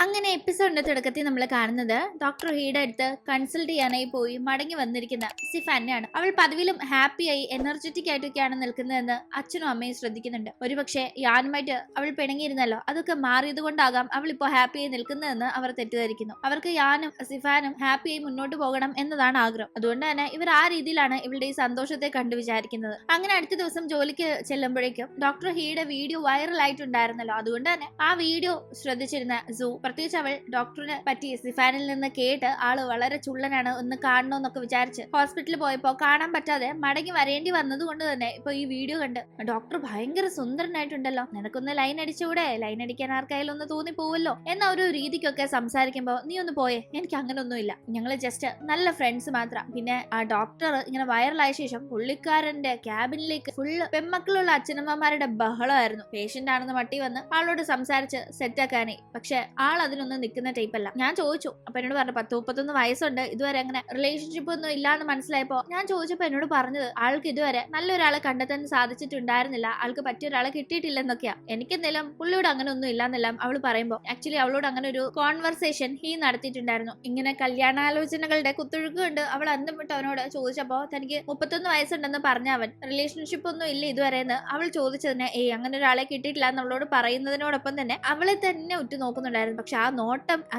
അങ്ങനെ എപ്പിസോഡിന്റെ തുടക്കത്തിൽ നമ്മൾ കാണുന്നത് ഡോക്ടർ ഹീയുടെ അടുത്ത് കൺസൾട്ട് ചെയ്യാനായി പോയി മടങ്ങി വന്നിരിക്കുന്ന സിഫാനെയാണ്. അവൾ പതിവിലും ഹാപ്പിയായി എനർജറ്റിക് ആയിട്ടൊക്കെയാണ് നിൽക്കുന്നതെന്ന് അച്ഛനും അമ്മയും ശ്രദ്ധിക്കുന്നുണ്ട്. ഒരുപക്ഷെ യാനുമായിട്ട് അവൾ പിണങ്ങിയിരുന്നല്ലോ, അതൊക്കെ മാറിയത് കൊണ്ടാകാം അവൾ ഇപ്പോൾ ഹാപ്പിയായി നിൽക്കുന്നതെന്ന് അവർ തെറ്റിദ്ധരിക്കുന്നു. അവർക്ക് യാനും സിഫാനും ഹാപ്പിയായി മുന്നോട്ട് പോകണം എന്നതാണ് ആഗ്രഹം. അതുകൊണ്ട് തന്നെ ഇവർ ആ രീതിയിലാണ് ഇവളുടെ ഈ സന്തോഷത്തെ കണ്ടു വിചാരിക്കുന്നത്. അങ്ങനെ അടുത്ത ദിവസം ജോലിക്ക് ചെല്ലുമ്പോഴേക്കും ഡോക്ടർ ഹീയുടെ വീഡിയോ വൈറൽ ആയിട്ടുണ്ടായിരുന്നല്ലോ. അതുകൊണ്ട് തന്നെ ആ വീഡിയോ ശ്രദ്ധിച്ചിരുന്ന സൂ, പ്രത്യേകിച്ച് അവൾ ഡോക്ടറിനെ പറ്റി സിഫാനിൽ നിന്ന് കേട്ട് ആള് വളരെ ചുള്ളനാണ്, ഒന്ന് കാണണമെന്നൊക്കെ വിചാരിച്ച് ഹോസ്പിറ്റലിൽ പോയപ്പോ കാണാൻ പറ്റാതെ മടങ്ങി വരേണ്ടി വന്നത് കൊണ്ട് തന്നെ ഇപ്പൊ ഈ വീഡിയോ കണ്ട് ഡോക്ടർ ഭയങ്കര സുന്ദരനായിട്ടുണ്ടല്ലോ, നിനക്കൊന്ന് ലൈൻ അടിച്ചുകൂടെ, ലൈൻ അടിക്കാൻ ആർക്കായാലും ഒന്ന് തോന്നി പോവല്ലോ എന്ന ഒരു രീതിക്കൊക്കെ സംസാരിക്കുമ്പോ നീ ഒന്ന് പോയേ, എനിക്ക് അങ്ങനൊന്നുമില്ല, ഞങ്ങള് ജസ്റ്റ് നല്ല ഫ്രണ്ട്സ് മാത്രം. പിന്നെ ആ ഡോക്ടർ ഇങ്ങനെ വൈറലായ ശേഷം പുള്ളിക്കാരന്റെ ക്യാബിനിലേക്ക് ഫുള്ള് പെമ്മക്കളുള്ള അച്ഛനമ്മമാരുടെ ബഹളമായിരുന്നു. പേഷ്യന്റ് ആണെന്ന് മട്ടി വന്ന് ആളോട് സംസാരിച്ച് സെറ്റാക്കാനേ. പക്ഷെ ആൾ അതിനൊന്നും നിൽക്കുന്ന ടൈപ്പല്ല. ഞാൻ ചോദിച്ചു, അപ്പൊ എന്നോട് പറഞ്ഞു 10-31 വയസ്സുണ്ട്, ഇതുവരെ അങ്ങനെ റിലേഷൻഷിപ്പ് ഒന്നും ഇല്ലാന്ന് മനസ്സിലായപ്പോ ഞാൻ ചോദിച്ചപ്പോ എന്നോട് പറഞ്ഞത് ആൾക്ക് ഇതുവരെ നല്ലൊരാളെ കണ്ടെത്താൻ സാധിച്ചിട്ടുണ്ടായിരുന്നില്ല, ആൾക്ക് പറ്റിയ ഒരാളെ കിട്ടിയിട്ടില്ലെന്നൊക്കെയാ. എനിക്കെന്തെങ്കിലും പുള്ളിയോട് അങ്ങനെ ഒന്നും ഇല്ലാന്നെല്ലാം അവള് പറയുമ്പോ ആക്ച്വലി അവളോട് അങ്ങനെ ഒരു കോൺവെർസേഷൻ ഹീ നടത്തിയിട്ടുണ്ടായിരുന്നു. ഇങ്ങനെ കല്യാണാലോചനകളുടെ കുത്തൊഴുക്ക് കൊണ്ട് അവൾ അന്തം വിട്ട് അവനോട് ചോദിച്ചപ്പോ തനിക്ക് 31 വയസ്സുണ്ടെന്ന് പറഞ്ഞ അവൻ റിലേഷൻഷിപ്പ് ഒന്നും ഇല്ല ഇതുവരെ എന്ന് അവൾ ചോദിച്ചതിന് അങ്ങനെ ഒരാളെ കിട്ടിയിട്ടില്ല എന്നുള്ളോട് പറയുന്നതിനോടൊപ്പം തന്നെ അവളെ തന്നെ ഉറ്റു നോക്കുന്നുണ്ടായിരുന്നു. പക്ഷെ ആ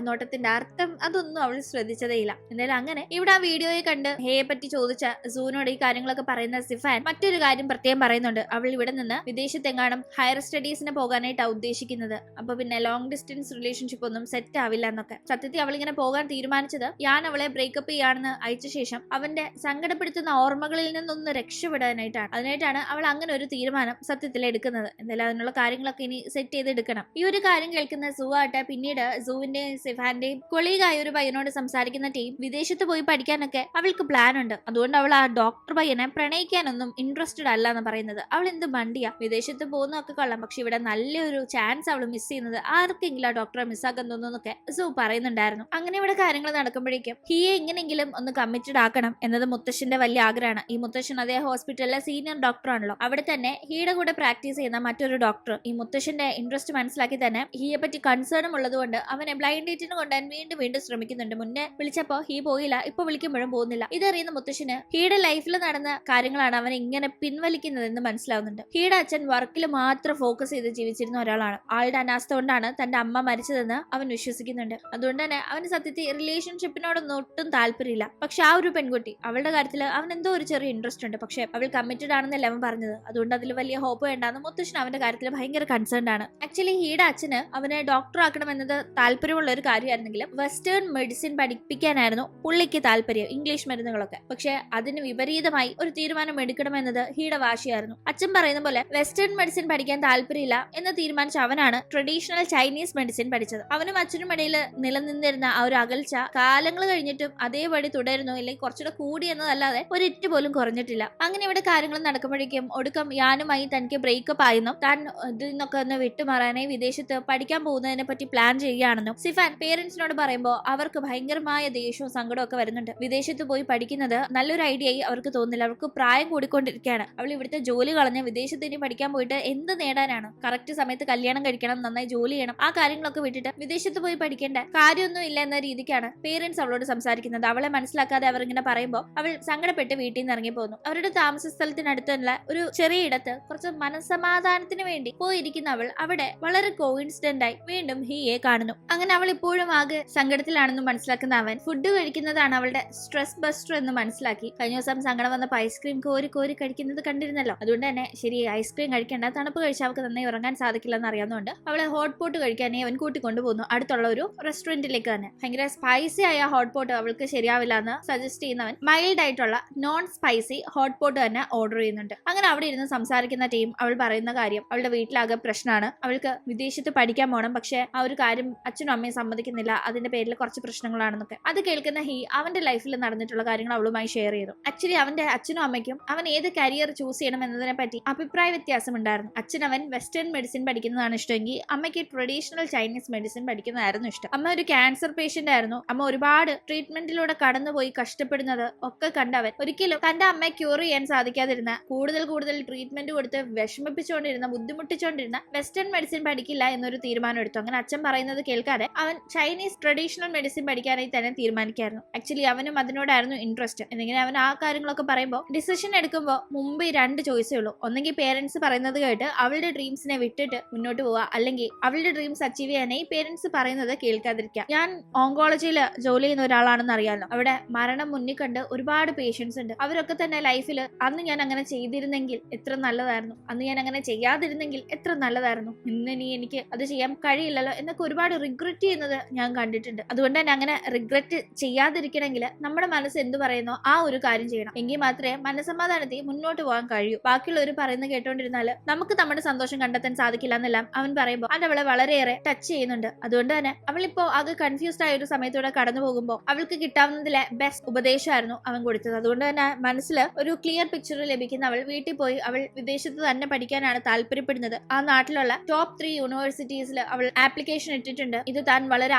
നോട്ടത്തിന്റെ അർത്ഥം അതൊന്നും അവൾ ശ്രദ്ധിച്ചതേയില്ല. എന്തായാലും അങ്ങനെ ഇവിടെ ആ വീഡിയോയെ കണ്ട് ഹേയെ പറ്റി ചോദിച്ച സൂനോട് ഈ കാര്യങ്ങളൊക്കെ പറയുന്ന സിഫാൻ മറ്റൊരു കാര്യം പ്രത്യേകം പറയുന്നുണ്ട്. അവൾ ഇവിടെ നിന്ന് വിദേശത്തെങ്ങാനും ഹയർ സ്റ്റഡീസിന് പോകാനായിട്ടാണ് ഉദ്ദേശിക്കുന്നത്. അപ്പൊ പിന്നെ ലോങ് ഡിസ്റ്റൻസ് റിലേഷൻഷിപ്പ് ഒന്നും സെറ്റ് ആവില്ല എന്നൊക്കെ. സത്യത്തിൽ അവൾ ഇങ്ങനെ പോകാൻ തീരുമാനിച്ചത് ഞാൻ അവളെ ബ്രേക്കപ്പ് ചെയ്യാണെന്ന് അയച്ച ശേഷം അവന്റെ സങ്കടപ്പെടുത്തുന്ന ഓർമ്മകളിൽ നിന്നൊന്ന് രക്ഷപ്പെടാനായിട്ടാണ്. അതിനായിട്ടാണ് അവൾ അങ്ങനെ ഒരു തീരുമാനം സത്യത്തിൽ എടുക്കുന്നത്. എന്തായാലും അതിനുള്ള കാര്യങ്ങളൊക്കെ ഇനി സെറ്റ് ചെയ്തെടുക്കണം. ഈ ഒരു കാര്യം കേൾക്കുന്ന സൂ ആട്ടെ പിന്നീട് സൂവിന്റെയും സിഫാന്റെയും കൊളീഗായ ഒരു പയ്യനോട് സംസാരിക്കുന്ന ടീം വിദേശത്ത് പോയി പഠിക്കാനൊക്കെ അവൾക്ക് പ്ലാൻ ഉണ്ട്. അതുകൊണ്ട് അവൾ ആ ഡോക്ടർ പയ്യനെ പ്രണയിക്കാനൊന്നും ഇൻട്രസ്റ്റഡ് അല്ല എന്ന് പറയുന്നത്. അവൾ എന്ത് മണ്ടിയാ, വിദേശത്ത് പോകുന്നതൊക്കെ കൊള്ളാം, പക്ഷെ ഇവിടെ നല്ലൊരു ചാൻസ് അവൾ മിസ് ചെയ്യുന്നത്, ആർക്കെങ്കിലും ആ ഡോക്ടറെ മിസ്സാക്കാൻ തോന്നുന്നൊക്കെ സൂ പറയുന്നുണ്ടായിരുന്നു. അങ്ങനെ ഇവിടെ കാര്യങ്ങൾ നടക്കുമ്പോഴേക്കും ഹിയെ എങ്ങനെയെങ്കിലും ഒന്ന് കമ്മിറ്റഡ് ആക്കണം എന്നത് മുത്തശ്ശന്റെ വലിയ ആഗ്രഹമാണ്. ഈ മുത്തശ്ശൻ അതേ ഹോസ്പിറ്റലിലെ സീനിയർ ഡോക്ടർ ആണല്ലോ. അവിടെ തന്നെ ഹിയുടെ കൂടെ പ്രാക്ടീസ് ചെയ്യുന്ന മറ്റൊരു ഡോക്ടർ ഈ മുത്തശ്ശന്റെ ഇൻട്രസ്റ്റ് മനസ്സിലാക്കി തന്നെ ഹിയെ പറ്റി കൺസേണും ഉള്ളതുകൊണ്ട് അവനെ ബ്ലൈൻഡ് ഡേറ്റിന് കൊണ്ടുവരാൻ വീണ്ടും ശ്രമിക്കുന്നുണ്ട്. മുന്നേ വിളിച്ചപ്പോ ഹീ പോയില്ല, ഇപ്പൊ വിളിക്കുമ്പോഴും പോകുന്നില്ല. ഇതറിയുന്ന മുത്തശ്ശന് ഹീയുടെ ലൈഫിൽ നടന്ന കാര്യങ്ങളാണ് അവൻ ഇങ്ങനെ പിൻവലിക്കുന്നതെന്ന് മനസ്സിലാവുന്നുണ്ട്. ഹീയുടെ അച്ഛൻ വർക്കിൽ മാത്രം ഫോക്കസ് ചെയ്ത് ജീവിച്ചിരുന്ന ഒരാളാണ്. ആളുടെ അനാസ്ഥ കൊണ്ടാണ് തന്റെ അമ്മ മരിച്ചതെന്ന് അവൻ വിശ്വസിക്കുന്നുണ്ട്. അതുകൊണ്ട് തന്നെ അവന് സത്യത്തിൽ റിലേഷൻഷിപ്പിനോടൊന്നും ഒട്ടും താല്പര്യമില്ല. പക്ഷെ ആ ഒരു പെൺകുട്ടി, അവളുടെ കാര്യത്തിൽ അവൻ എന്തോ ഒരു ചെറിയ ഇൻട്രസ്റ്റ് ഉണ്ട്. പക്ഷെ അവൾ കമ്മിറ്റഡ് ആണെന്നല്ല അവൻ പറഞ്ഞത്. അതുകൊണ്ട് അതിൽ വലിയ ഹോപ്പ് വേണ്ടാന്ന് മുത്തശ്ശൻ അവന്റെ കാര്യത്തിൽ ഭയങ്കര കൺസേൺഡ് ആണ്. ആക്ച്വലി ഹീയുടെ അച്ഛന് അവനെ ഡോക്ടർ ആക്കണമെന്നത് താല്പര്യമുള്ള ഒരു കാര്യമായിരുന്നെങ്കിലും വെസ്റ്റേൺ മെഡിസിൻ പഠിപ്പിക്കാനായിരുന്നു പുള്ളിക്ക് താല്പര്യം, ഇംഗ്ലീഷ് മരുന്നുകളൊക്കെ. പക്ഷെ അതിന് വിപരീതമായി ഒരു തീരുമാനം എടുക്കണമെന്നത് ഹീയുടെ വാശിയായിരുന്നു. അച്ഛൻ പറയുന്ന പോലെ വെസ്റ്റേൺ മെഡിസിൻ പഠിക്കാൻ താല്പര്യമില്ല എന്ന് തീരുമാനിച്ച അവനാണ് ട്രഡീഷണൽ ചൈനീസ് മെഡിസിൻ പഠിച്ചത്. അവനും അച്ഛനും ഇടയിൽ നിലനിന്നിരുന്ന ആ ഒരു അകൽച്ച കാലങ്ങൾ കഴിഞ്ഞിട്ടും അതേപടി തുടരുന്നു, അല്ലെങ്കിൽ കുറച്ചുകൂടെ കൂടി എന്നതല്ലാതെ ഒരിറ്റ് പോലും കുറഞ്ഞിട്ടില്ല. അങ്ങനെ ഇവിടെ കാര്യങ്ങൾ നടക്കുമ്പോഴേക്കും ഒടുക്കം യാനുമായി തനിക്ക് ബ്രേക്കപ്പ് ആയിരുന്നു, താൻ ഇതിൽ നിന്നൊക്കെ ഒന്ന് വിട്ടുമാറാനായി വിദേശത്ത് പഠിക്കാൻ പോകുന്നതിനെ പറ്റി പ്ലാൻ ചെയ്യുകയാണെന്നും സിഫാൻ പേരൻസിനോട് പറയുമ്പോൾ അവർക്ക് ഭയങ്കരമായ ദേഷ്യവും സങ്കടവും ഒക്കെ വരുന്നുണ്ട്. വിദേശത്ത് പോയി പഠിക്കുന്നത് നല്ലൊരു ഐഡിയ ആയി അവർക്ക് തോന്നുന്നില്ല. അവർക്ക് പ്രായം കൂടിക്കൊണ്ടിരിക്കുകയാണ്. അവൾ ഇവിടുത്തെ ജോലി കളഞ്ഞ് വിദേശത്ത് ഇനി പഠിക്കാൻ പോയിട്ട് എന്ത് നേടാനാണ്? കറക്റ്റ് സമയത്ത് കല്യാണം കഴിക്കണം, നന്നായി ജോലി ചെയ്യണം, ആ കാര്യങ്ങളൊക്കെ വിട്ടിട്ട് വിദേശത്ത് പോയി പഠിക്കേണ്ട കാര്യമൊന്നും ഇല്ല എന്ന രീതിക്കാണ് പേരൻസ് അവളോട് സംസാരിക്കുന്നത്. അവളെ മനസ്സിലാക്കാതെ അവർ ഇങ്ങനെ പറയുമ്പോൾ അവൾ സങ്കടപ്പെട്ട് വീട്ടിൽ നിന്ന് ഇറങ്ങി പോകുന്നു. അവരുടെ താമസ സ്ഥലത്തിനടുത്തുള്ള ഒരു ചെറിയ ഇടത്ത് കുറച്ച് മനസ്സമാധാനത്തിന് വേണ്ടി പോയിരിക്കുന്ന അവൾ അവിടെ വളരെ കോയിൻസിഡന്റ് ആയി വീണ്ടും ഹീയെ കാണുന്നു. അങ്ങനെ അവൾ ഇപ്പോഴും ആകെ സങ്കടത്തിലാണെന്ന് മനസ്സിലാക്കുന്ന അവൻ ഫുഡ് കഴിക്കുന്നതാണ് അവളുടെ സ്ട്രെസ് ബസ്റ്റർ എന്ന് മനസ്സിലാക്കി. കഴിഞ്ഞ ദിവസം സങ്കടം വന്നപ്പോൾ ഐസ്ക്രീം കോരി കോരി കഴിക്കുന്നത് കണ്ടിരുന്നല്ലോ. അതുകൊണ്ട് തന്നെ ശരി, ഐസ്ക്രീം കഴിക്കേണ്ട, തണുപ്പ് കഴിച്ചാൽ അവൾക്ക് നന്നായി ഉറങ്ങാൻ സാധിക്കില്ലെന്ന് അറിയാവുന്നതുകൊണ്ട് അവളെ ഹോട്ട് പോട്ട് കഴിക്കാനേ അവൻ കൂട്ടിക്കൊണ്ടുപോകുന്നു അടുത്തുള്ള ഒരു റെസ്റ്റോറന്റിലേക്ക് തന്നെ. ഭയങ്കര സ്പൈസി ആയ ഹോട്ട് പോട്ട് അവൾക്ക് ശരിയാവില്ല എന്ന് സജസ്റ്റ് ചെയ്യുന്നവൻ മൈൽഡ് ആയിട്ടുള്ള നോൺ സ്പൈസി ഹോട്ട് പോട്ട് തന്നെ ഓർഡർ ചെയ്യുന്നുണ്ട്. അങ്ങനെ അവിടെ ഇരുന്ന് സംസാരിക്കുന്ന ടീം അവൾ പറയുന്ന കാര്യം അവളുടെ വീട്ടിലാകെ പ്രശ്നമാണ്. അവൾക്ക് വിദേശത്ത് പഠിക്കാൻ പോകണം, പക്ഷെ ആ ഒരു കാര്യം അച്ഛനും അമ്മയും സമ്മതിക്കുന്നില്ല, അതിന്റെ പേരിൽ കുറച്ച് പ്രശ്നങ്ങളാണെന്നൊക്കെ. അത് കേൾക്കുന്ന ഹീ അവന്റെ ലൈഫിൽ നടന്നിട്ടുള്ള കാര്യങ്ങൾ അവളുമായി ഷെയർ ചെയ്തു. ആക്ച്വലി അവന്റെ അച്ഛനും അമ്മയ്ക്കും അവൻ ഏത് കരിയർ ചൂസ് ചെയ്യണം എന്നതിനെ പറ്റി അഭിപ്രായ വ്യത്യാസം ഉണ്ടായിരുന്നു. അച്ഛൻ അവൻ വെസ്റ്റേൺ മെഡിസിൻ പഠിക്കുന്നതാണ് ഇഷ്ടമെങ്കിൽ അമ്മയ്ക്ക് ട്രഡീഷണൽ ചൈനീസ് മെഡിസിൻ പഠിക്കുന്നതായിരുന്നു ഇഷ്ടം. അമ്മ ഒരു ക്യാൻസർ പേഷ്യന്റ് ആയിരുന്നു. അമ്മ ഒരുപാട് ട്രീറ്റ്മെന്റിലൂടെ കടന്നുപോയി കഷ്ടപ്പെടുന്നത് ഒക്കെ കണ്ടവൻ ഒരിക്കലും തന്റെ അമ്മയെ ക്യൂർ ചെയ്യാൻ സാധിക്കാതിരുന്ന, കൂടുതൽ ട്രീറ്റ്മെന്റ് കൊടുത്ത് വിഷമിപ്പിച്ചുകൊണ്ടിരുന്ന, ബുദ്ധിമുട്ടിച്ചുകൊണ്ടിരുന്ന വെസ്റ്റേൺ മെഡിസിൻ പഠിക്കില്ല എന്നൊരു തീരുമാനം എടുത്തു. അങ്ങനെ അച്ഛൻ പറയുന്ന പറയുന്നത് കേൾക്കാതെ അവൻ ചൈനീസ് ട്രഡീഷണൽ മെഡിസിൻ പഠിക്കാനായി തന്നെ തീരുമാനിക്കായിരുന്നു. ആക്ച്വലി അവനും അതിനോടായിരുന്നു ഇൻട്രസ്റ്റ്. എന്തെങ്കിലും അവൻ ആ കാര്യങ്ങളൊക്കെ പറയുമ്പോൾ ഡിസിഷൻ എടുക്കുമ്പോൾ മുമ്പ് 2 ചോയ്സേ ഉള്ളൂ. ഒന്നെങ്കിൽ പേരൻസ് പറയുന്നത് കേട്ട് അവളുടെ ഡ്രീംസിനെ വിട്ടിട്ട് മുന്നോട്ട് പോവുക, അല്ലെങ്കിൽ അവളുടെ ഡ്രീംസ് അച്ചീവ് ചെയ്യാനായി പേരൻസ് പറയുന്നത് കേൾക്കാതിരിക്കുക. ഞാൻ ഓങ്കോളജിയിൽ ജോലി ചെയ്യുന്ന ഒരാളാണെന്ന് അറിയാമല്ലോ. അവിടെ മരണം മുന്നിൽ കണ്ട് ഒരുപാട് പേഷ്യൻസ് ഉണ്ട്. അവരൊക്കെ തന്നെ ലൈഫിൽ അന്ന് ഞാൻ അങ്ങനെ ചെയ്തിരുന്നെങ്കിൽ എത്ര നല്ലതായിരുന്നു, അന്ന് ഞാൻ അങ്ങനെ ചെയ്യാതിരുന്നെങ്കിൽ എത്ര നല്ലതായിരുന്നു, ഇനി എനിക്ക് അത് ചെയ്യാൻ കഴിയില്ലല്ലോ എന്നൊക്കെ ഒരുപാട് റിഗ്രറ്റ് ചെയ്യുന്നത് ഞാൻ കണ്ടിട്ടുണ്ട്. അതുകൊണ്ട് തന്നെ അങ്ങനെ റിഗ്രറ്റ് ചെയ്യാതിരിക്കണമെങ്കിൽ നമ്മുടെ മനസ്സ് എന്ത് പറയുന്നോ ആ ഒരു കാര്യം ചെയ്യണം. എങ്കിൽ മാത്രമേ മനസ്സമാധാനത്തിൽ മുന്നോട്ട് പോകാൻ കഴിയൂ. ബാക്കിയുള്ളവർ പറയുന്നത് കേട്ടോണ്ടിരുന്നാൽ നമുക്ക് നമ്മുടെ സന്തോഷം കണ്ടെത്താൻ സാധിക്കില്ല എന്നെല്ലാം അവൻ പറയുമ്പോൾ അത് അവളെ വളരെയേറെ ടച്ച് ചെയ്യുന്നുണ്ട്. അതുകൊണ്ട് തന്നെ അവളിപ്പോ അത് കൺഫ്യൂസ്ഡ് ആയ ഒരു സമയത്തൂടെ കടന്നു പോകുമ്പോൾ അവൾക്ക് കിട്ടാവുന്നതിലെ ബെസ്റ്റ് ഉപദേശമായിരുന്നു അവൻ കൊടുത്തത്. അതുകൊണ്ട് തന്നെ മനസ്സിൽ ഒരു ക്ലിയർ പിക്ചർ ലഭിക്കുന്ന അവൾ വീട്ടിൽ പോയി അവൾ വിദേശത്ത് തന്നെ പഠിക്കാനാണ് താല്പര്യപ്പെടുന്നത്. ആ നാട്ടിലുള്ള ടോപ്പ് 3 യൂണിവേഴ്സിറ്റീസിൽ അവൾ ആപ്ലിക്കേഷൻ ഇട്ടിട്ടുണ്ട്. ഇത് താൻ വളരെ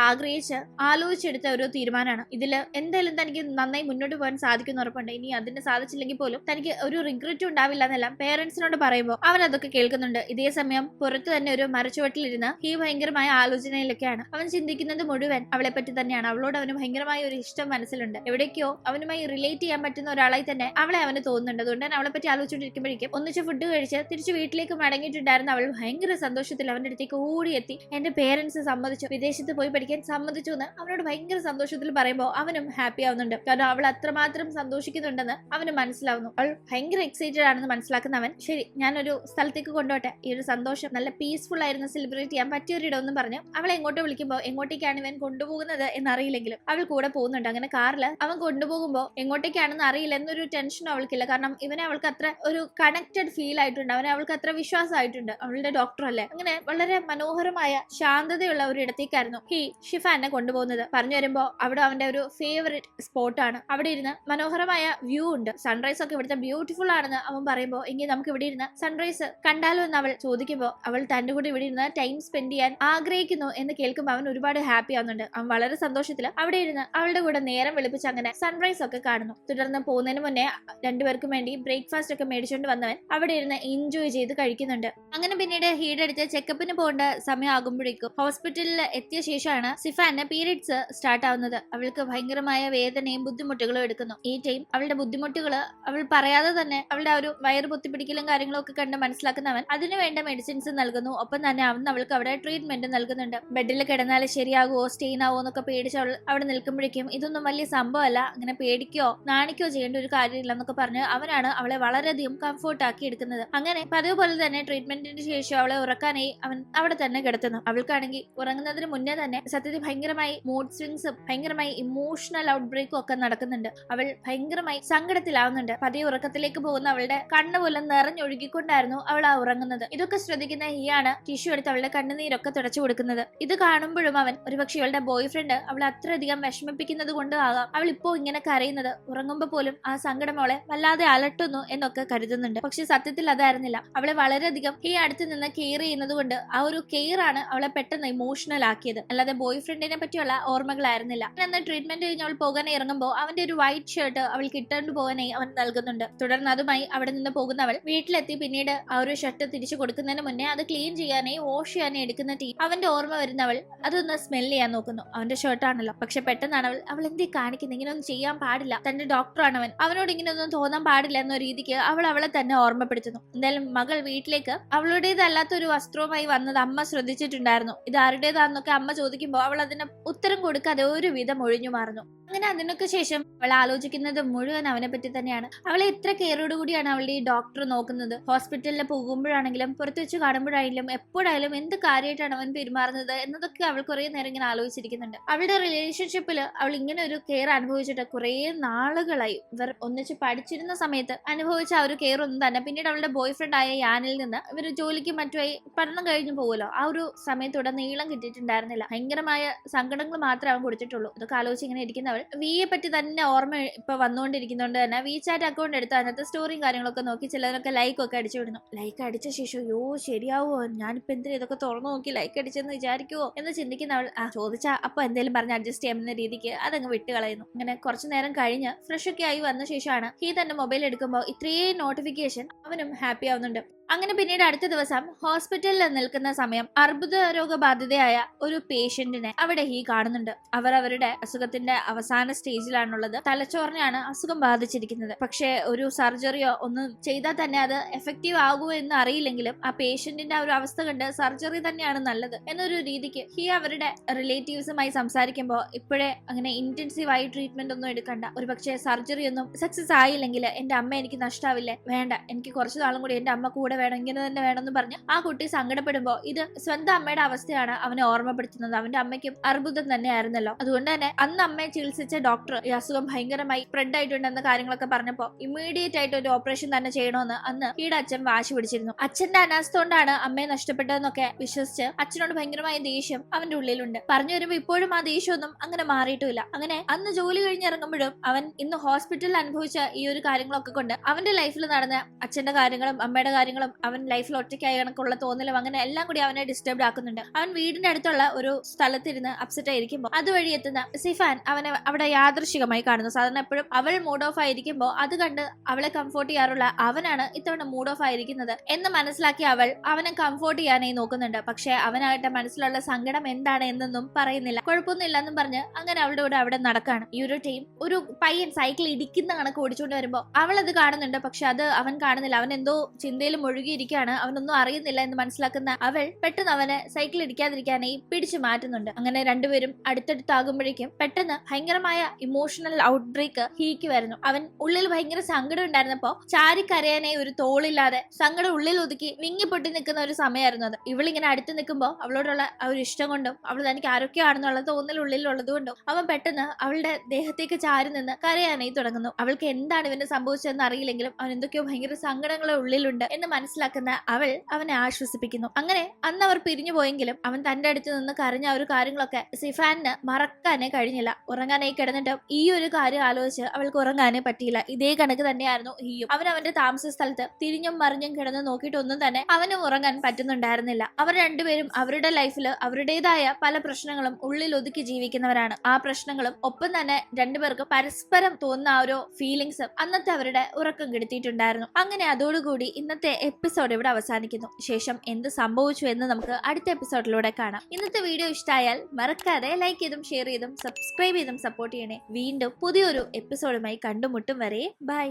ആലോചിച്ചെടുത്ത ഒരു തീരുമാനമാണ്. ഇതിൽ എന്തായാലും തനിക്ക് നന്നായി മുന്നോട്ട് പോകാൻ സാധിക്കുന്ന ഉറപ്പുണ്ട്. ഇനി അതിന് സാധിച്ചില്ലെങ്കിൽ പോലും തനിക്ക് ഒരു റിഗ്രറ്റ് ഉണ്ടാവില്ല എന്നെല്ലാം പേരൻസിനോട് പറയുമ്പോൾ അവൻ അതൊക്കെ കേൾക്കുന്നുണ്ട്. ഇതേ സമയം പുറത്ത് തന്നെ ഒരു മരച്ചുവട്ടിലിരുന്ന് ഈ ഭയങ്കരമായ ആലോചനയിലൊക്കെയാണ്. അവൻ ചിന്തിക്കുന്നത് മുഴുവൻ അവളെ പറ്റി തന്നെയാണ്. അവളോട് അവന് ഭയങ്കരമായ ഒരു ഇഷ്ടം മനസ്സിലുണ്ട്. എവിടേക്കോ അവനുമായി റിലേറ്റ് ചെയ്യാൻ പറ്റുന്ന ഒരാളായി തന്നെ അവളെ അവന് തോന്നുന്നുണ്ട്. അതുകൊണ്ട് തന്നെ അവളെ പറ്റി ആലോചിച്ചുകൊണ്ടിരിക്കുമ്പോഴേക്കും ഒന്നിച്ച് ഫുഡ് കഴിച്ച് തിരിച്ച് വീട്ടിലേക്ക് മടങ്ങിയിട്ടുണ്ടായിരുന്ന അവൾ ഭയങ്കര സന്തോഷത്തിൽ അവന്റെ അടുത്തേക്ക് ഓടിയെത്തി എന്റെ പേരൻസ് സമ്മതിച്ചു, വിദേശത്ത് പോയി പഠിക്കാൻ സമ്മതിച്ചു എന്ന് അവനോട് ഭയങ്കര സന്തോഷത്തിൽ പറയുമ്പോൾ അവനും ഹാപ്പി ആവുന്നുണ്ട്. കാരണം അവൾ അത്രമാത്രം സന്തോഷിക്കുന്നുണ്ടെന്ന് അവന് മനസ്സിലാവുന്നു. അവൾ ഭയങ്കര എക്സൈറ്റഡ് ആണെന്ന് മനസ്സിലാക്കുന്ന അവൻ, ശരി ഞാനൊരു സ്ഥലത്തേക്ക് കൊണ്ടുപോട്ടെ, ഈ ഒരു സന്തോഷം നല്ല പീസ്ഫുൾ ആയിരുന്നു സെലിബ്രേറ്റ് ചെയ്യാൻ പറ്റിയൊരിടം എന്ന് പറഞ്ഞ് അവളെ എങ്ങോട്ട് വിളിക്കുമ്പോൾ എങ്ങോട്ടേക്കാണ് ഇവൻ കൊണ്ടുപോകുന്നത് എന്നറിയില്ലെങ്കിലും അവൾ കൂടെ പോകുന്നുണ്ട്. അങ്ങനെ കാറിൽ അവൻ കൊണ്ടുപോകുമ്പോൾ എങ്ങോട്ടേക്കാണെന്ന് അറിയില്ല എന്നൊരു ടെൻഷനും അവൾക്കില്ല. കാരണം ഇവനെ അവൾക്ക് അത്ര ഒരു കണക്റ്റഡ് ഫീൽ ആയിട്ടുണ്ട്, അവനെ അവൾക്ക് അത്ര വിശ്വാസമായിട്ടുണ്ട്. അവളുടെ ഡോക്ടർ അല്ലേ. അങ്ങനെ വളരെ മനോഹരമായ ശാന്തതയുള്ള ഒരു ഇടത്തേക്കായിരുന്നു ഷിഫാനെ കൊണ്ടുപോകുന്നത്. പറഞ്ഞു വരുമ്പോ അവിടെ അവന്റെ ഒരു ഫേവറേറ്റ് സ്പോട്ടാണ്. അവിടെ ഇരുന്ന് മനോഹരമായ വ്യൂ ഉണ്ട്. സൺറൈസ് ഒക്കെ ഇവിടുത്തെ ബ്യൂട്ടിഫുൾ ആണെന്ന് അവൻ പറയുമ്പോൾ എങ്കിൽ നമുക്ക് ഇവിടെ ഇരുന്ന് സൺറൈസ് കണ്ടാലോ എന്ന് അവൾ ചോദിക്കുമ്പോൾ അവൾ തന്റെ കൂടെ ഇവിടെ ഇരുന്ന് ടൈം സ്പെൻഡ് ചെയ്യാൻ ആഗ്രഹിക്കുന്നു എന്ന് കേൾക്കുമ്പോൾ അവൻ ഒരുപാട് ഹാപ്പി ആവുന്നുണ്ട്. അവൻ വളരെ സന്തോഷത്തിൽ അവിടെ ഇരുന്ന് അവളുടെ കൂടെ നേരം വെളുപ്പിച്ച് അങ്ങനെ സൺറൈസ് ഒക്കെ കാണുന്നു. തുടർന്ന് പോകുന്നതിന് മുന്നേ രണ്ടുപേർക്കും വേണ്ടി ബ്രേക്ക്ഫാസ്റ്റ് ഒക്കെ മേടിച്ചുകൊണ്ട് വന്നവൻ അവിടെ ഇരുന്ന് എൻജോയ് ചെയ്ത് കഴിക്കുന്നുണ്ട്. അങ്ങനെ പിന്നീട് ഹീഡ് എടുത്ത് ചെക്കപ്പിന് പോകേണ്ട സമയം ആകുമ്പോഴേക്കും ഹോസ്പിറ്റലിൽ എത്തിയ ശേഷമാണ് സിഫാന് പീരിയഡ്സ് സ്റ്റാർട്ട് ആവുന്നത്. അവൾക്ക് ഭയങ്കരമായ വേദനയും ബുദ്ധിമുട്ടുകളും എടുക്കുന്നു. ഈ ടൈം അവളുടെ ബുദ്ധിമുട്ടുകൾ അവൾ പറയാതെ തന്നെ അവളുടെ ആ ഒരു വയറ് പൊത്തിപ്പിടിക്കലും കാര്യങ്ങളും ഒക്കെ കണ്ട് മനസ്സിലാക്കുന്നവൻ അതിനു വേണ്ട മെഡിസിൻസ് നൽകുന്നു. ഒപ്പം തന്നെ അവൻ അവൾക്ക് അവിടെ ട്രീറ്റ്മെന്റ് നൽകുന്നുണ്ട്. ബെഡിൽ കിടന്നാൽ ശരിയാകുമോ സ്റ്റെയിൻ ആവോ എന്നൊക്കെ പേടിച്ച് അവൾ അവിടെ നിൽക്കുമ്പോഴേക്കും ഇതൊന്നും വലിയ സംഭവമല്ല, അങ്ങനെ പേടിക്കോ നാണിക്കോ ചെയ്യേണ്ട ഒരു കാര്യമില്ല എന്നൊക്കെ പറഞ്ഞ് അവനാണ് അവളെ വളരെയധികം കംഫോർട്ട് ആക്കി എടുക്കുന്നത്. അങ്ങനെ പതിവ് പോലെ തന്നെ ട്രീറ്റ്മെന്റിന് ശേഷം അവളെ ഉറക്കാനായി അവൻ അവിടെ തന്നെ കിടത്തുന്നു. അവൾക്കാണെങ്കിൽ ഉറങ്ങുന്നതിന് മുന്നേ തന്നെ സത്യത്തിൽ ഭയങ്കരമായി മൂഡ് സ്വിങ്സും ഭയങ്കരമായി ഇമോഷണൽ ഔട്ട് ബ്രേക്കും ഒക്കെ നടക്കുന്നുണ്ട്. അവൾ ഭയങ്കരമായി സങ്കടത്തിലാവുന്നുണ്ട്. പതിയെ ഉറക്കത്തിലേക്ക് പോകുന്ന അവളുടെ കണ്ണ് പോലും നിറഞ്ഞൊഴുകിക്കൊണ്ടായിരുന്നു അവൾ ആ ഉറങ്ങുന്നത്. ഇതൊക്കെ ശ്രദ്ധിക്കുന്ന ഈയാണ് ടിഷ്യൂ എടുത്ത് അവളുടെ കണ്ണുനീരൊക്കെ തുടച്ചു കൊടുക്കുന്നത്. ഇത് കാണുമ്പോഴും അവൻ ഒരുപക്ഷെ ഇവളുടെ ബോയ് ഫ്രണ്ട് അവളെ അത്രയധികം വിഷമിപ്പിക്കുന്നത് കൊണ്ട് ആകാം അവൾ ഇപ്പോ ഇങ്ങനെ കരയുന്നത്. ഉറങ്ങുമ്പോൾ പോലും ആ സങ്കടം അവളെ വല്ലാതെ അലട്ടുന്നു എന്നൊക്കെ കരുതുന്നുണ്ട്. പക്ഷെ സത്യത്തിൽ അതായിരുന്നില്ല. അവളെ വളരെയധികം ഈ അടുത്ത് നിന്ന് കെയർ ചെയ്യുന്നത് കൊണ്ട് ആ ഒരു കെയർ ആണ് അവളെ പെട്ടെന്ന് ഇമോഷണൽ ആക്കിയത്, അല്ലാതെ ബോയ് ഫ്രണ്ടിനെ പറ്റിയുള്ള ഓർമ്മകളായിരുന്നില്ല. അന്ന് ട്രീറ്റ്മെന്റ് കഴിഞ്ഞ് അവൾ പോകാനായി ഇറങ്ങുമ്പോൾ അവന്റെ ഒരു വൈറ്റ് ഷർട്ട് അവൾക്ക് ഇട്ടുകൊണ്ട് പോകാനായി അവൻ നൽകുന്നുണ്ട്. തുടർന്ന് അതുമായി അവിടെ നിന്ന് പോകുന്ന അവൾ വീട്ടിലെത്തി പിന്നീട് ആ ഒരു ഷർട്ട് തിരിച്ചു കൊടുക്കുന്നതിന് മുന്നേ അത് ക്ലീൻ ചെയ്യാനായി വാഷ് ചെയ്യാനായി എടുക്കുന്ന അവന്റെ ഓർമ്മ വരുന്ന അവൾ അതൊന്ന് സ്മെൽ ചെയ്യാൻ നോക്കുന്നു. അവന്റെ ഷർട്ടാണല്ലോ. പക്ഷെ പെട്ടെന്നാണ് അവൾ എന്തേ കാണിക്കുന്നത്, ഇങ്ങനെയൊന്നും ചെയ്യാൻ പാടില്ല, തന്റെ ഡോക്ടറാണ് അവനോട് ഇങ്ങനെയൊന്നും തോന്നാൻ പാടില്ല എന്ന രീതിക്ക് അവളെ തന്നെ ഓർമ്മപ്പെടുത്തുന്നു. എന്തായാലും മകൾ വീട്ടിലേക്ക് അവളുടേതല്ലാത്തൊരു വസ്ത്രവുമായി വന്നത് അമ്മ ശ്രദ്ധിച്ചിട്ടുണ്ടായിരുന്നു. ഇത് ആരുടേതാണെന്നൊക്കെ അമ്മ ചോദിക്കുമ്പോൾ അവൾ അതിന് ഉത്തരം കൊടുക്കാതെ ഒരു വിധം ഒഴിഞ്ഞു മാറുന്നു. അങ്ങനെ അതിനൊക്കെ ശേഷം അവൾ ആലോചിക്കുന്നത് മുഴുവൻ അവനെ പറ്റി തന്നെയാണ്. അവളെ എത്ര കെയറോടുകൂടിയാണ് അവളുടെ ഈ ഡോക്ടർ നോക്കുന്നത്. ഹോസ്പിറ്റലിൽ പോകുമ്പോഴാണെങ്കിലും പുറത്തു വെച്ച് കാണുമ്പോഴാണെങ്കിലും എപ്പോഴായാലും എന്ത് കാര്യമായിട്ടാണ് അവൻ പെരുമാറുന്നത് എന്നതൊക്കെ അവൾ കുറെ നേരം ഇങ്ങനെ ആലോചിച്ചിരിക്കുന്നുണ്ട്. അവളുടെ റിലേഷൻഷിപ്പിൽ അവൾ ഇങ്ങനെ ഒരു കെയർ അനുഭവിച്ചിട്ട് കുറെ നാളുകളായി. ഇവർ ഒന്നിച്ച് പഠിച്ചിരുന്ന സമയത്ത് അനുഭവിച്ച ആ ഒരു കെയർ ഒന്നും തന്നെ പിന്നീട് അവളുടെ ബോയ് ഫ്രണ്ട് ആയ യാനിൽ നിന്ന് ഇവർ ജോലിക്ക് മറ്റുമായി പഠനം കഴിഞ്ഞു പോകുമല്ലോ, ആ ഒരു സമയത്തൂടെ നീളം കിട്ടിയിട്ടുണ്ടായിരുന്നില്ല. ഭയങ്കരമായ സങ്കടങ്ങൾ മാത്രമേ അവൻ കൊടുത്തിട്ടുള്ളൂ. ഇതൊക്കെ ആലോചിച്ച് ഇങ്ങനെ ഇരിക്കുന്നവൾ വിയെ പറ്റി തന്നെ ഓർമ്മ ഇപ്പൊ വന്നുകൊണ്ടിരിക്കുന്നതുകൊണ്ട് തന്നെ വി ചാറ്റ് അക്കൗണ്ട് എടുത്ത് അതിനകത്ത് സ്റ്റോറിയും കാര്യങ്ങളൊക്കെ നോക്കി ചിലരൊക്കെ ലൈക്ക് ഒക്കെ അടിച്ചു വിടുന്നു. ലൈക്ക് അടിച്ച ശേഷം ശരിയാവോ, ഞാനിപ്പോ എന്തിനാ ഇതൊക്കെ തുറന്നു നോക്കി ലൈക്ക് അടിച്ചെന്ന് വിചാരിക്കുവോ എന്ന് ചിന്തിക്കുന്നവൾ ചോദിച്ചാ അപ്പൊ എന്തെങ്കിലും പറഞ്ഞ് അഡ്ജസ്റ്റ് ചെയ്യാമെന്ന രീതിക്ക് അതങ്ങ് വിട്ട് കളയുന്നു. അങ്ങനെ കുറച്ചു നേരം കഴിഞ്ഞ് ഫ്രഷ് ഒക്കെ ആയി വന്ന ശേഷമാണ് ഈ തന്നെ മൊബൈൽ എടുക്കുമ്പോൾ ഇത്രയും നോട്ടിഫിക്കേഷൻ അവനും ഹാപ്പി ആവുന്നുണ്ട്. അങ്ങനെ പിന്നീട് അടുത്ത ദിവസം ഹോസ്പിറ്റലിൽ നിൽക്കുന്ന സമയം അർബുദ രോഗബാധിതയായ ഒരു പേഷ്യന്റിനെ അവിടെ ഹീ കാണുന്നുണ്ട്. അവർ അവരുടെ അസുഖത്തിന്റെ അവസാന സ്റ്റേജിലാണുള്ളത്. തലച്ചോറിനെയാണ് അസുഖം ബാധിച്ചിരിക്കുന്നത്. പക്ഷേ ഒരു സർജറിയോ ഒന്നും ചെയ്താൽ തന്നെ അത് എഫക്റ്റീവ് ആകുമോ എന്ന് അറിയില്ലെങ്കിലും ആ പേഷ്യന്റിന്റെ ആ ഒരു അവസ്ഥ കണ്ട് സർജറി തന്നെയാണ് നല്ലത് എന്നൊരു രീതിക്ക് ഹീ അവരുടെ റിലേറ്റീവ്സുമായി സംസാരിക്കുമ്പോൾ ഇപ്പോഴേ അങ്ങനെ ഇന്റൻസീവ് ആയി ട്രീറ്റ്മെന്റ് ഒന്നും എടുക്കണ്ട, ഒരു പക്ഷേ സർജറി ഒന്നും സക്സസ് ആയില്ലെങ്കിൽ എന്റെ അമ്മ എനിക്ക് നഷ്ടാവില്ലേ, വേണ്ട, എനിക്ക് കുറച്ചു നാളും കൂടി എന്റെ അമ്മ കൂടെ വേണം, ഇങ്ങനെ തന്നെ വേണമെന്ന് പറഞ്ഞ് ആ കുട്ടി സങ്കടപ്പെടുമ്പോ ഇത് സ്വന്തം അമ്മയുടെ അവസ്ഥയാണ് അവനെ ഓർമ്മപ്പെടുത്തുന്നത്. അവന്റെ അമ്മയ്ക്കും അർബുദം തന്നെയായിരുന്നല്ലോ. അതുകൊണ്ട് തന്നെ അന്ന് അമ്മയെ ചികിത്സിച്ച ഡോക്ടർ ഈ അസുഖം ഭയങ്കരമായി സ്പ്രെഡ് ആയിട്ടുണ്ടെന്ന കാര്യങ്ങളൊക്കെ പറഞ്ഞപ്പോ ഇമ്മീഡിയറ്റ് ആയിട്ട് ഒരു ഓപ്പറേഷൻ തന്നെ ചെയ്യണമെന്ന് അന്ന് ഈടെ അച്ഛൻ വാശി പിടിച്ചിരുന്നു. അച്ഛന്റെ അനാസ്ഥ കൊണ്ടാണ് അമ്മയെ നഷ്ടപ്പെട്ടതെന്നൊക്കെ വിശ്വസിച്ച് അച്ഛനോട് ഭയങ്കരമായ ദേഷ്യം അവന്റെ ഉള്ളിലുണ്ട്. പറഞ്ഞു വരുമ്പോ ഇപ്പോഴും ആ ദേഷ്യമൊന്നും അങ്ങനെ മാറിയിട്ടില്ല. അങ്ങനെ അന്ന് ജോലി കഴിഞ്ഞിറങ്ങുമ്പോഴും അവൻ ഇന്ന് ഹോസ്പിറ്റലിൽ അനുഭവിച്ച ഈ ഒരു കാര്യങ്ങളൊക്കെ കൊണ്ട് അവന്റെ ലൈഫിൽ നടന്ന അച്ഛന്റെ കാര്യങ്ങളും അമ്മയുടെ കാര്യങ്ങളും അവൻ ലൈഫിൽ ഒറ്റയ്ക്കായ കണക്കുള്ള തോന്നലും അങ്ങനെ എല്ലാം കൂടി അവനെ ഡിസ്റ്റർബ് ആക്കുന്നുണ്ട്. അവൻ വീടിന്റെ അടുത്തുള്ള ഒരു സ്ഥലത്തിരുന്ന് അപ്സെറ്റ് ആയിരിക്കുമ്പോൾ അതുവഴി എത്തുന്ന സിഫാൻ അവനെ അവിടെ യാദൃശികമായി കാണുന്നു. സാധാരണ എപ്പോഴും അവൾ മൂഡ് ഓഫ് ആയിരിക്കുമ്പോൾ അത് കണ്ട് അവളെ കംഫോർട്ട് ചെയ്യാറുള്ള അവനാണ് ഇത്തവണ മൂഡ് ഓഫ് ആയിരിക്കുന്നത് എന്ന് മനസ്സിലാക്കി അവൾ അവനെ കംഫോർട്ട് ചെയ്യാനായി നോക്കുന്നുണ്ട്. പക്ഷെ അവനായിട്ട് മനസ്സിലുള്ള സങ്കടം എന്താണ് എന്നൊന്നും പറയുന്നില്ല. കുഴപ്പമൊന്നുമില്ല എന്നും പറഞ്ഞ് അങ്ങനെ അവളുടെ കൂടെ അവിടെ നടക്കാണ്. ഈ ഒരു ടീം ഒരു പയ്യൻ സൈക്കിൾ ഇടിക്കുന്ന കണക്ക് ഓടിച്ചുകൊണ്ട് വരുമ്പോൾ അവൾ അത് കാണുന്നുണ്ട്. പക്ഷെ അത് അവൻ കാണുന്നില്ല. അവൻ എന്തോ ചിന്തയിൽ മുഴുകിയിരിക്കുകയാണ്. അവനൊന്നും അറിയുന്നില്ല എന്ന് മനസ്സിലാക്കുന്ന അവൾ പെട്ടെന്ന് അവനെ സൈക്കിൾ ഇടിക്കാതിരിക്കാനായി പിടിച്ചു മാറ്റുന്നുണ്ട്. അങ്ങനെ രണ്ടുപേരും അടുത്തടുത്താകുമ്പോഴേക്കും പെട്ടെന്ന് ഭയങ്കരമായ ഇമോഷണൽ ഔട്ട് ബ്രേക്ക് ഹീക്ക് വരുന്നു. അവൻ ഉള്ളിൽ ഭയങ്കര സങ്കടം ഉണ്ടായിരുന്നപ്പോ ചാരിക്കരയാനായി ഒരു തോളില്ലാതെ സങ്കടം ഉള്ളിൽ ഒതുക്കി വിങ്ങിപ്പൊട്ടി നിൽക്കുന്ന ഒരു സമയമായിരുന്നു അത്. ഇവളിങ്ങനെ അടുത്ത് നിൽക്കുമ്പോൾ അവളോടുള്ള ആ ഒരു ഇഷ്ടം കൊണ്ടും അവൾ തനിക്ക് ആരൊക്കെയാണെന്നുള്ള തോന്നൽ ഉള്ളിലുള്ളത് കൊണ്ടും അവൻ പെട്ടെന്ന് അവളുടെ ദേഹത്തേക്ക് ചാരി നിന്ന് കരയാനായി തുടങ്ങുന്നു. അവൾക്ക് എന്താണ് ഇവന് സംഭവിച്ചതെന്ന് അറിയില്ലെങ്കിലും അവൻ എന്തൊക്കെയോ ഭയങ്കര സങ്കടങ്ങൾ ഉള്ളിലുണ്ട് എന്ന് മനസ്സിലാക്കുന്ന അവൾ അവനെ ആശ്വസിപ്പിക്കുന്നു. അങ്ങനെ അന്ന് അവർ പിരിഞ്ഞു പോയെങ്കിലും അവൻ തന്റെ അടുത്ത് നിന്ന് കരഞ്ഞ ഒരു കാര്യങ്ങളൊക്കെ സിഫാനിന് മറക്കാനേ കഴിഞ്ഞില്ല. ഉറങ്ങാനായി കിടന്നിട്ട് ഈ ഒരു കാര്യം ആലോചിച്ച് അവൾക്ക് ഉറങ്ങാനേ പറ്റിയില്ല. ഇതേ കണക്ക് തന്നെയായിരുന്നു ഹീയും. അവൻ അവന്റെ താമസ സ്ഥലത്ത് തിരിഞ്ഞും മറിഞ്ഞും കിടന്ന് നോക്കിയിട്ടൊന്നും തന്നെ അവനും ഉറങ്ങാൻ പറ്റുന്നുണ്ടായിരുന്നില്ല. അവർ രണ്ടുപേരും അവരുടെ ലൈഫിൽ അവരുടേതായ പല പ്രശ്നങ്ങളും ഉള്ളിൽ ഒതുക്കി ജീവിക്കുന്നവരാണ്. ആ പ്രശ്നങ്ങളും ഒപ്പം തന്നെ രണ്ടുപേർക്കും പരസ്പരം തോന്നുന്ന ആ ഒരു ഫീലിങ്സും അന്നത്തെ അവരുടെ ഉറക്കം കെടുത്തിയിട്ടുണ്ടായിരുന്നു. അങ്ങനെ അതോടുകൂടി ഇന്നത്തെ എപ്പിസോഡ് ഇവിടെ അവസാനിക്കുന്നു. ശേഷം എന്ത് സംഭവിച്ചു എന്ന് നമുക്ക് അടുത്ത എപ്പിസോഡിലൂടെ കാണാം. ഇന്നത്തെ വീഡിയോ ഇഷ്ടമായാൽ മറക്കാതെ ലൈക്ക് ചെയ്തും ഷെയർ ചെയ്തും സബ്സ്ക്രൈബ് ചെയ്തും സപ്പോർട്ട് ചെയ്യണേ. വീണ്ടും പുതിയൊരു എപ്പിസോഡുമായി കണ്ടുമുട്ടും വരെ ബൈ.